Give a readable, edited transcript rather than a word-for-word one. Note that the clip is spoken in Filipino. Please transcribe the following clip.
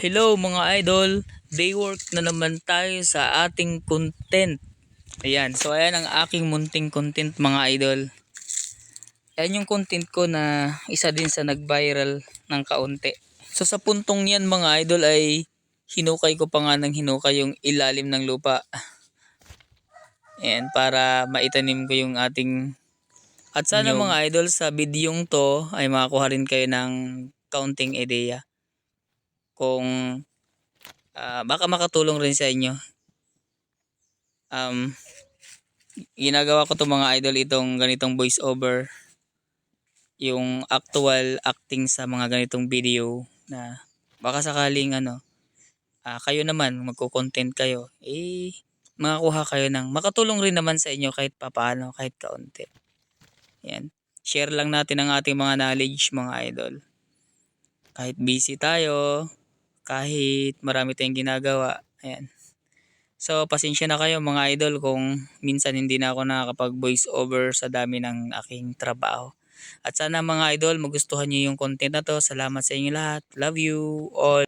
Hello mga idol, day work na naman tayo sa ating content. Ayan, so ayan ang aking munting content mga idol. Ayan yung content ko na isa din sa nag-viral ng kaunti. So sa puntong yan mga idol ay hinukay ko pa nga ng hinukay yung ilalim ng lupa. Ayan, para maitanim ko yung ating at sana Niyog. mga idol sa bidyong to ay makakuha rin kayo ng kaunting ideya. Kung baka makatulong rin sa inyo. Ginagawa ko to mga idol itong ganitong voice over, yung actual acting sa mga ganitong video na baka sakaling kayo naman magko-content kayo, makakuha kayo ng makatulong rin naman sa inyo kahit papaano, kahit kaunti. Yan, share lang natin ang ating mga knowledge mga idol. Kahit busy tayo, kahit marami tayong ginagawa, ayan. So, pasensya na kayo mga idol kung minsan hindi na ako nakakapag voice over sa dami ng aking trabaho. At sana mga idol magustuhan niyo yung content na to. Salamat sa inyo lahat. Love you all.